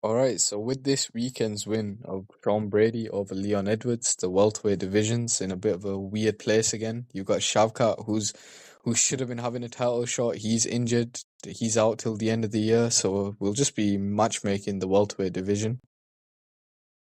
All right, so with this weekend's win of Sean Brady over Leon Edwards, the welterweight division's in a bit of a weird place again. You've got Shavkat, who should have been having a title shot. He's injured. He's out till the end of the year, so we'll just be matchmaking the welterweight division.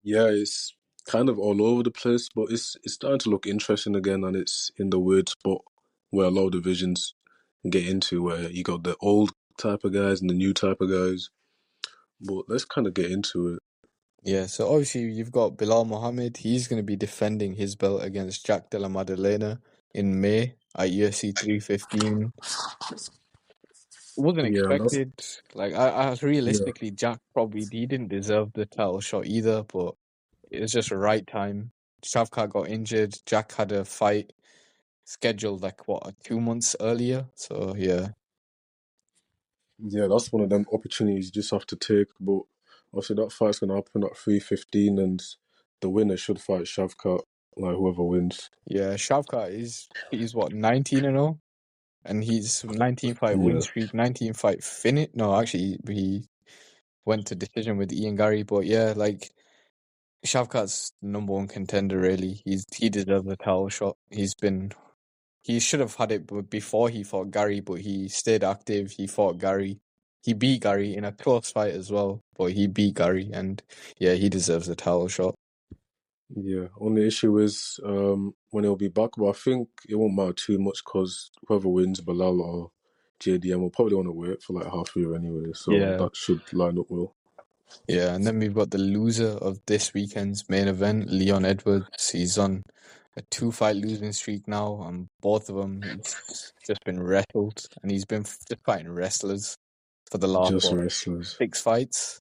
Yeah, it's kind of all over the place, but it's starting to look interesting again, and it's in the weird spot where a lot of divisions get into, where you got the old type of guys and the new type of guys. But let's kind of get into it. Yeah, so obviously you've got Bilal Mohammed. He's going to be defending his belt against Jack Della Maddalena in May at UFC 315. Wasn't Yeah, and that's expected. Like I was yeah, realistically, Jack probably he didn't deserve the title shot either, but it was just the right time. Shavkat got injured. Jack had a fight scheduled like what 2 months earlier. So yeah, yeah, that's one of them opportunities you just have to take. But obviously that fight's gonna happen at 3:15, and the winner should fight Shavkat, like whoever wins. yeah. Shavkat he's what 19-0, and he's 19-fight win Yeah, streak, 19-fight finish. No, actually he went to decision with Ian Gary, but yeah, like Shavkat's number one contender. Really, he deserves a title shot. He should have had it before he fought Gary, but he stayed active. He fought Gary. He beat Gary in a close fight as well, but he beat Gary, and yeah, he deserves a title shot. yeah. Only issue is when he'll be back, but I think it won't matter too much because whoever wins, Bilal or JDM, will probably want to wait for like half a year anyway, so Yeah, that should line up well. yeah, and then we've got the loser of this weekend's main event, Leon Edwards. He's on a 2-fight losing streak now, and both of them he's just been wrestled, and he's been just fighting wrestlers for the last Just wrestlers. 6 fights.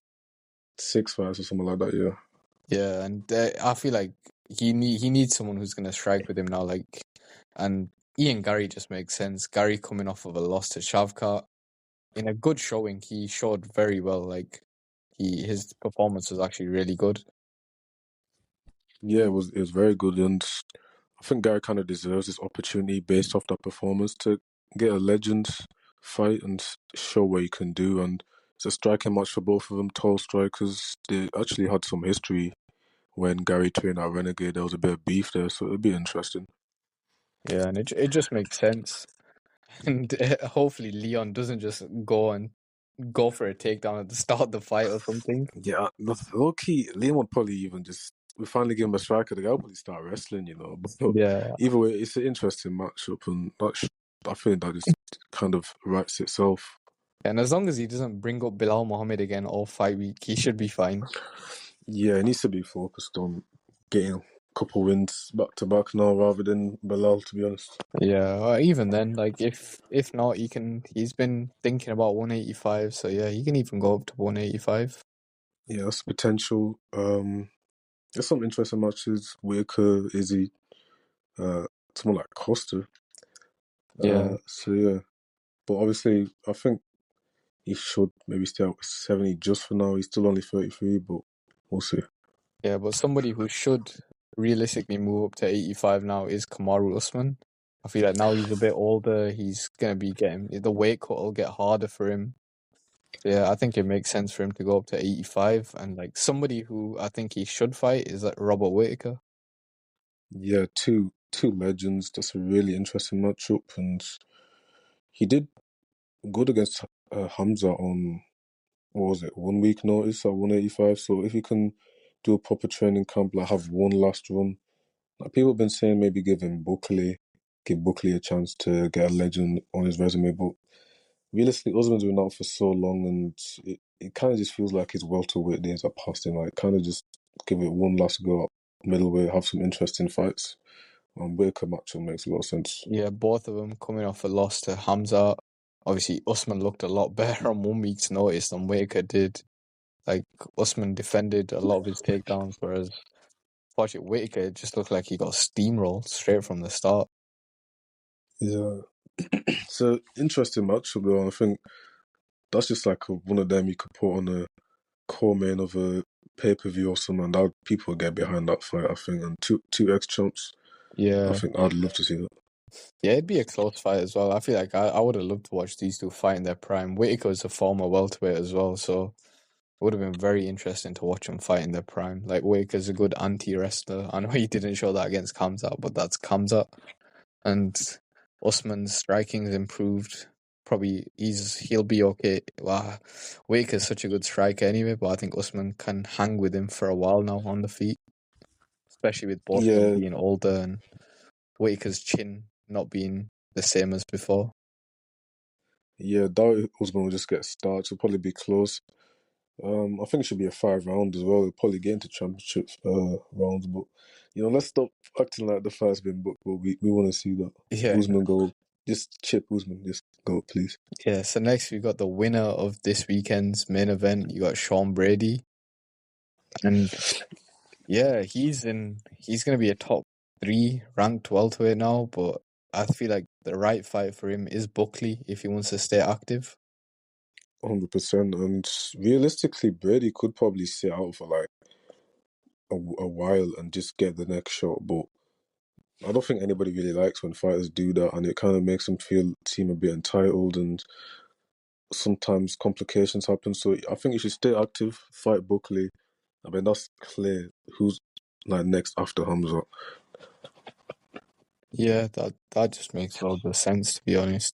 6 fights or something like that, yeah. Yeah, and I feel like he needs someone who's gonna strike with him now. Like, and Ian Gary just makes sense. Gary coming off of a loss to Shavkat in a good showing, he showed very well. Like, his performance was actually really good. Yeah, it was very good, and I think Gary kind of deserves this opportunity based off that performance to get a legend fight and show what he can do. And it's a striking match for both of them, tall strikers. They actually had some history when Gary trained at Renegade. There was a bit of beef there, so it'd be interesting. Yeah, and it just makes sense. And hopefully Leon doesn't just go for a takedown at the start of the fight or something. Yeah, low key, Liam would probably even just we finally give him a striker. The guy would probably start wrestling, you know. But Yeah, either way, it's an interesting matchup, and I think that just kind of writes itself. and as long as he doesn't bring up Bilal Mohammed again all fight week, he should be fine. Yeah, he needs to be focused on getting a couple wins back to back now, rather than Bilal. To be honest, Yeah, or even then, like if not, he's been thinking about 185, so yeah, he can even go up to 185. yeah, that's potential. There's some interesting matches. Whitaker, Izzy, someone like Costa. Yeah, So yeah, but obviously, I think he should maybe stay at 70 just for now. He's still only 33, but we'll see. yeah, but somebody who should realistically move up to 85 now is Kamaru Usman. I feel like now he's a bit older, he's gonna be getting the weight cut will get harder for him. So yeah, I think it makes sense for him to go up to 85, and like somebody who I think he should fight is like Robert Whitaker. Yeah, two legends. That's a really interesting matchup, and he did good against Hamza on what was it, 1 week notice at 185. So if he can do a proper training camp, like have one last run, like people have been saying, maybe give Buckley a chance to get a legend on his resume. But realistically, Usman's been out for so long, and it kind of just feels like his welterweight days are past him. Like, kind of just give it one last go at middleweight, have some interesting fights. Whitaker matchup makes a lot of sense. Yeah, both of them coming off a loss to Hamza. Obviously, Usman looked a lot better on 1 week's notice than Whitaker did. Like, Usman defended a lot of his takedowns, whereas unfortunately Whitaker it just looked like he got steamrolled straight from the start. Yeah, it's an interesting matchup though. And I think that's just like one of them you could put on a co-main of a pay-per-view or something, and that people would get behind that fight. I think, and two ex-champs. I Yeah. think I'd love to see that. Yeah, it'd be a close fight as well. I feel like I would have loved to watch these two fight in their prime. Whitaker is a former welterweight as well, so would have been very interesting to watch them fight in their prime. Like Waker's a good anti-wrestler. I know he didn't show that against Khamzat, but that's Khamzat. And Usman's striking's improved. Probably he'll be okay. Wow, Waker's such a good striker anyway, but I think Usman can hang with him for a while now on the feet, especially with both of them Yeah, being older and Waker's chin not being the same as before. yeah, doubt Usman will just get started. It'll probably be close. I think it should be a 5 round as well. We'll probably get into championship rounds, but let's stop acting like the fight's been booked. But we want to see that Yeah, Usman go. Just chip Usman, just go, please. yeah. So next we got the winner of this weekend's main event. You got Sean Brady, and yeah, he's gonna be a top 3 ranked welterweight now, but I feel like the right fight for him is Buckley if he wants to stay active. 100%. And realistically, Brady could probably sit out for like a while and just get the next shot. But I don't think anybody really likes when fighters do that, and it kind of makes them seem a bit entitled, and sometimes complications happen. So I think you should stay active, fight Buckley. I mean, that's clear. Who's like next after Hamza? Yeah, that just makes all the sense, to be honest.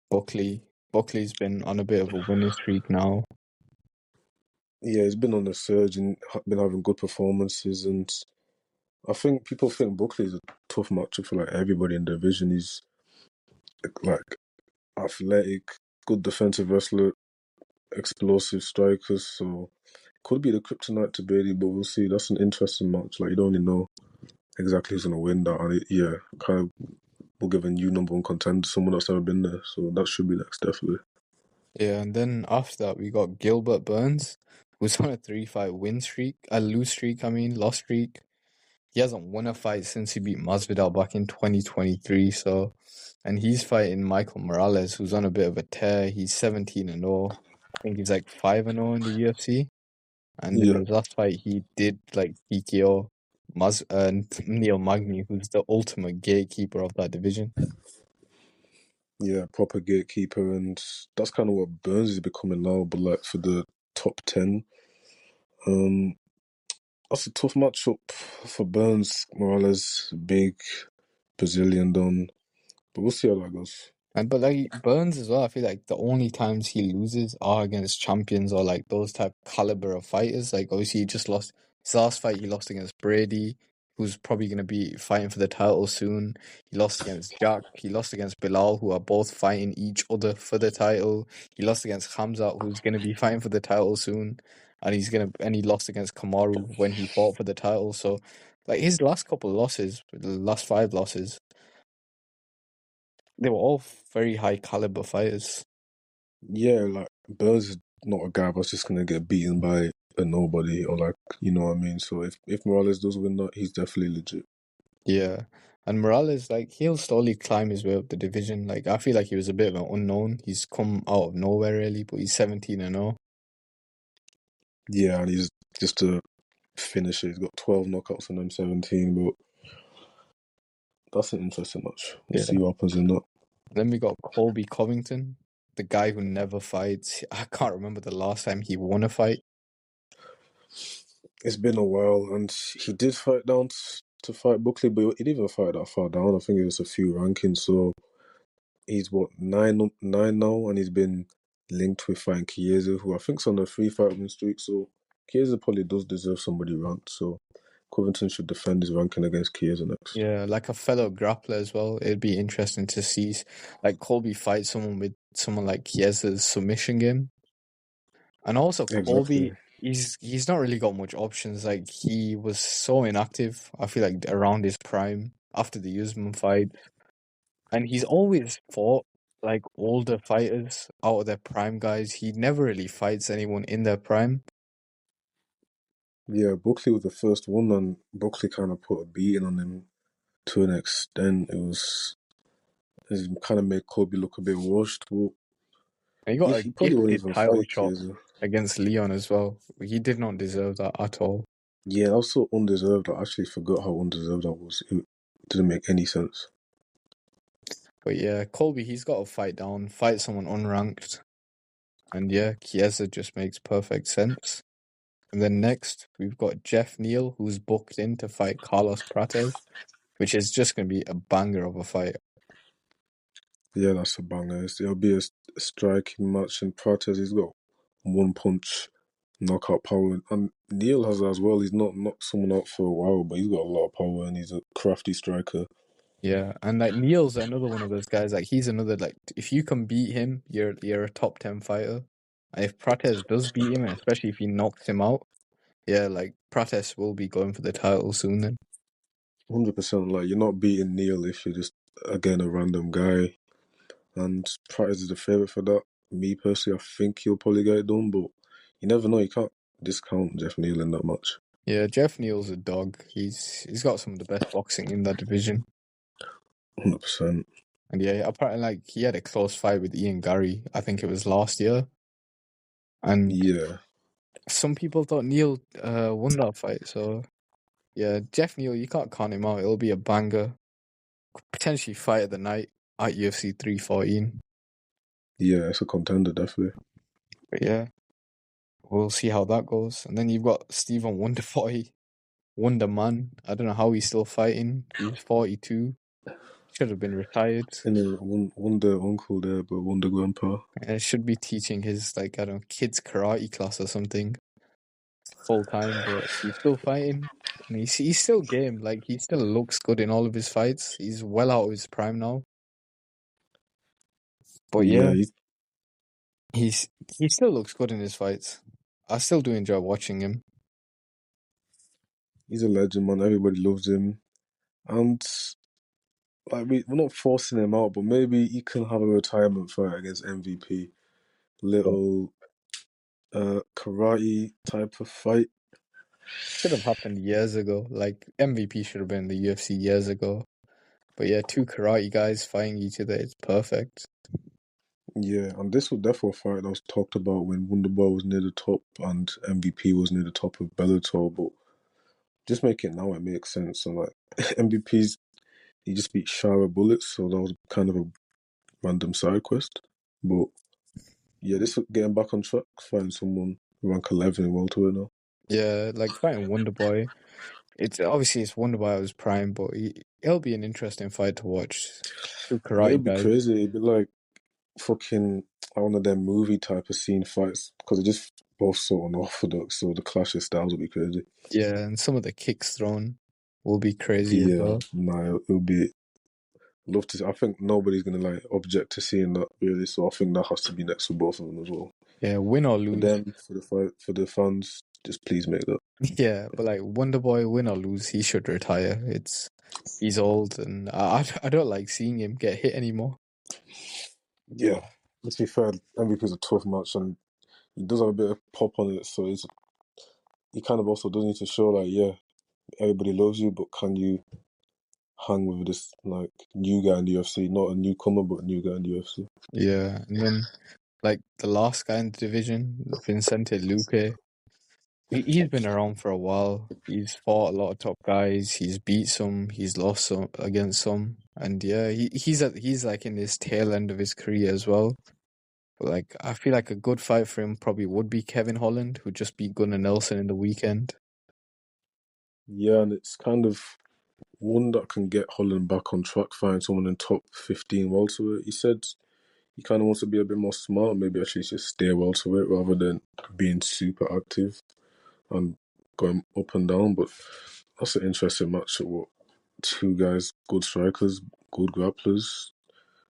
Buckley's been on a bit of a winning streak now. Yeah, he's been on the surge and been having good performances, and I think people think Buckley is a tough matchup for like everybody in the division. He's like athletic, good defensive wrestler, explosive strikers. So could be the kryptonite to Brady, but we'll see. That's an interesting match. Like you don't really know exactly who's gonna win that, and yeah, kind of will give a new number 1 contender, someone that's never been there. So that should be next, definitely. Yeah, and then after that we got Gilbert Burns, who's on a 3-fight win streak, a loss streak. He hasn't won a fight since he beat Masvidal back in 2023. So, and he's fighting Michael Morales, who's on a bit of a tear. He's 17-0. I think he's like 5-0 in the UFC. And in Yeah, his last fight, he did like TKO Neil Magny, who's the ultimate gatekeeper of that division. yeah, proper gatekeeper, and that's kind of what Burns is becoming now. But like for the top 10, um, that's a tough matchup for Burns. Morales, big Brazilian don, but we'll see how that goes. But like Burns as well, I feel like the only times he loses are against champions or like those type caliber of fighters. Like obviously he just lost his last fight. He lost against Brady, who's probably going to be fighting for the title soon. He lost against Jack. He lost against Bilal, who are both fighting each other for the title. He lost against Hamzat, who's going to be fighting for the title soon, and he lost against Kamaru when he fought for the title. So like his last couple of losses, the last 5 losses, they were all very high caliber fighters. Yeah, like Burns is not a guy that's just gonna get beaten by a nobody or like what I mean. So if Morales does win that, he's definitely legit. Yeah. And Morales, like, he'll slowly climb his way up the division. Like, I feel like he was a bit of an unknown. He's come out of nowhere, really, but he's 17-0. Yeah, and he's just a finisher. He's got 12 knockouts and them 17, but that's an interesting match. We'll Yeah. see what happens in that. Then we got Colby Covington, the guy who never fights. I can't remember the last time he won a fight. It's been a while, and he did fight down to fight Buckley, but he didn't even fight that far down. I think it was a few rankings. So he's what nine now, and he's been linked with fighting Chiesa, who I think's on a 3-fight win streak. So Chiesa probably does deserve somebody ranked. So Covington should defend his ranking against Chiesa next. Yeah, like a fellow grappler as well. It'd be interesting to see, like, Colby fight someone with someone like Chiesa's submission game. And also Exactly. Colby, he's not really got much options. Like he was so inactive, I feel like around his prime after the Usman fight. And he's always fought like older fighters out of their prime guys. He never really fights anyone in their prime. Yeah, Buckley was the first one, and Buckley kind of put a beating on him to an extent. It kind of made Kobe look a bit washed. But And he got a he probably won't gifted even title fight shot Chiesa. against Leon as well. He did not deserve that at all. Yeah, that was so undeserved. I actually forgot how undeserved that was. It didn't make any sense. But yeah, Colby, he's got to fight someone unranked. And yeah, Chiesa just makes perfect sense. And then next, we've got Jeff Neal, who's booked in to fight Carlos Prates, which is just going to be a banger of a fight. Yeah, that's a banger. It'll be a striking match, and Prates, he's got one punch knockout power. And Neil has that as well. He's not knocked someone out for a while, but he's got a lot of power and he's a crafty striker. Yeah, and like Neal's another one of those guys. Like he's another like if you can beat him, you're a top 10 fighter. And if Prates does beat him, and especially if he knocks him out, yeah, like Prates will be going for the title soon. Then 100%. Like, you're not beating Neil if you're just, again, a random guy. And Prates is the favourite for that. Me personally, I think he'll probably get it done, but you never know. You can't discount Jeff Neal in that match. yeah, Jeff Neal's a dog. He's got some of the best boxing in that division. 100%. And yeah, apparently like he had a close fight with Ian Gary. I think it was last year. And Yeah. some people thought Neal won that fight. So yeah, Jeff Neal, you can't count him out. It'll be a banger. Potentially fight of the night at UFC 314. Yeah, it's a contender, definitely. But yeah, we'll see how that goes. And then you've got Stephen Wonderboy, Wonder Man. I don't know how he's still fighting. He's 42. Should have been retired. And then Wonder Uncle there, but Wonder Grandpa. Should be teaching his like I don't know kids karate class or something full time. But he's still fighting, and he's still game. Like he still looks good in all of his fights. He's well out of his prime now. But yeah, Yeah, he still looks good in his fights. I still do enjoy watching him. he's a legend, man. Everybody loves him. And like we're not forcing him out, but maybe he can have a retirement fight against MVP. Little karate type of fight. Should have happened years ago. Like MVP should have been in the UFC years ago. But yeah, two karate guys fighting each other. It's perfect. Yeah, and this was definitely a fight that was talked about when Wonderboy was near the top and MVP was near the top of Bellator. But just make it now, it makes sense. And like MVP's, he just beat Shara Bullets, so that was kind of a random side quest. But yeah, this was getting back on track, fighting someone rank 11 in welterweight now. Yeah, like fighting Wonderboy. It's Wonderboy at his prime, but it'll be an interesting fight to watch. Two Yeah, karate it'd be guys. crazy. It'd be like fucking one of them movie type of scene fights because they're just both so unorthodox. So the clash of styles will be crazy. Yeah, and some of the kicks thrown will be crazy as Yeah, well. nah, it'll be love to. I think nobody's gonna like object to seeing that really. So I think that has to be next for both of them as well. Yeah, win or For lose. them, for the fight, for the fans, just please make that. Yeah, but like Wonderboy, win or lose, he should retire. He's old, and I don't like seeing him get hit anymore. Yeah, let's be fair. MVP is a tough match, and he does have a bit of pop on it. So he kind of also does need to show like, yeah, everybody loves you, but can you hang with this like new guy in the UFC? Not a newcomer, but a new guy in the UFC. Yeah, and then like the last guy in the division, Vincente Luque. He's been around for a while. He's fought a lot of top guys. He's beat some. He's lost some against some. And yeah, he's like in his tail end of his career as well. But like I feel like a good fight for him probably would be Kevin Holland, who just beat Gunnar Nelson in the weekend. Yeah, and it's kind of one that can get Holland back on track, find someone in top 15 welterweight. He said he kind of wants to be a bit more smart, maybe actually just stay welterweight rather than being super active and going up and down. But that's an interesting matchup. What two guys, good strikers, good grapplers.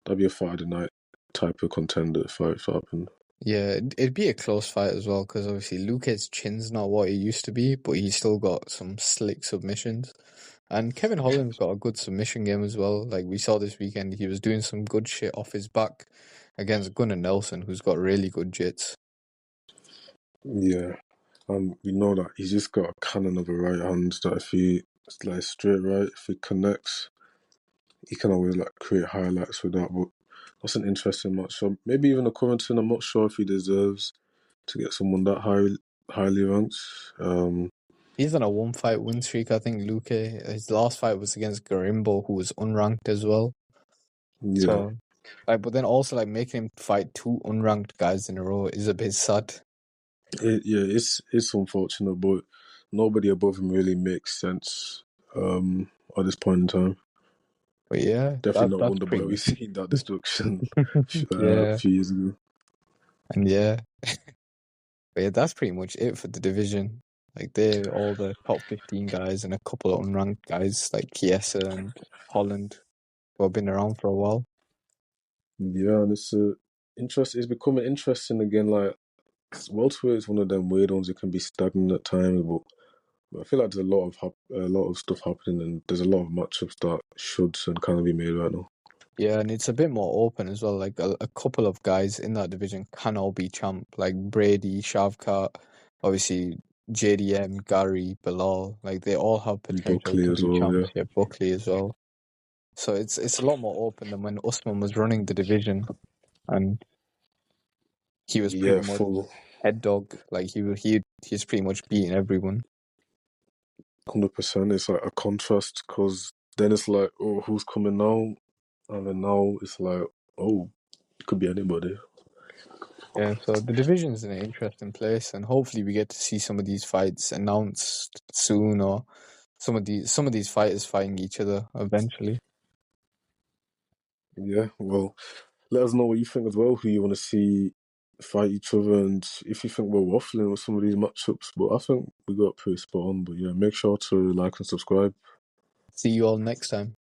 That'd be a fight of the night type of contender fight if it happened. Yeah, it'd be a close fight as well because obviously Luque's chin's not what it used to be, but he's still got some slick submissions. And Kevin Holland's got a good submission game as well. Like we saw this weekend, he was doing some good shit off his back against Gunnar Nelson, who's got really good jits. Yeah, and we know that he's just got a cannon of a right hand that if he like straight right, if he connects, he can always like create highlights with that. But that's an interesting match. So maybe even a Covington, I'm not sure if he deserves to get someone that highly ranked. He's on a one-fight win streak, I think, Luque. His last fight was against Garimbo, who was unranked as well. Yeah, So Like, but then also like making him fight two unranked guys in a row is a bit sad. It's unfortunate, but nobody above him really makes sense at this point in time. But yeah, Definitely not that's Wonder pretty Boy. We've much. seen that destruction a Yeah, few years ago. and yeah, but yeah, that's pretty much it for the division. Like they're all the top 15 guys and a couple of unranked guys like Chiesa and Holland who have been around for a while. Yeah, and it's becoming interesting again. Like welterweight is one of them weird ones. It can be stagnant at times, but I feel like there's a lot of stuff happening, and there's a lot of matchups that should and can be made right now. Yeah, and it's a bit more open as well. Like a couple of guys in that division can all be champ, like Brady, Shavkat, obviously JDM, Gary, Bilal. Like they all have potential Buckley to as be well. Yeah, champs. Yeah, Buckley as well. So it's a lot more open than when Usman was running the division, and he was pretty yeah, much full head dog. Like he's pretty much beating everyone. 100%. It's like a contrast because then it's like, oh, who's coming now? And then now it's like, oh, it could be anybody. Yeah, so the division's in an interesting place, and hopefully we get to see some of these fights announced soon, or some of these fighters fighting each other eventually. Yeah, well, let us know what you think as well, who you want to see fight each other, and if you think we're waffling with some of these matchups. But I think we got pretty spot on. But yeah, make sure to like and subscribe. See you all next time.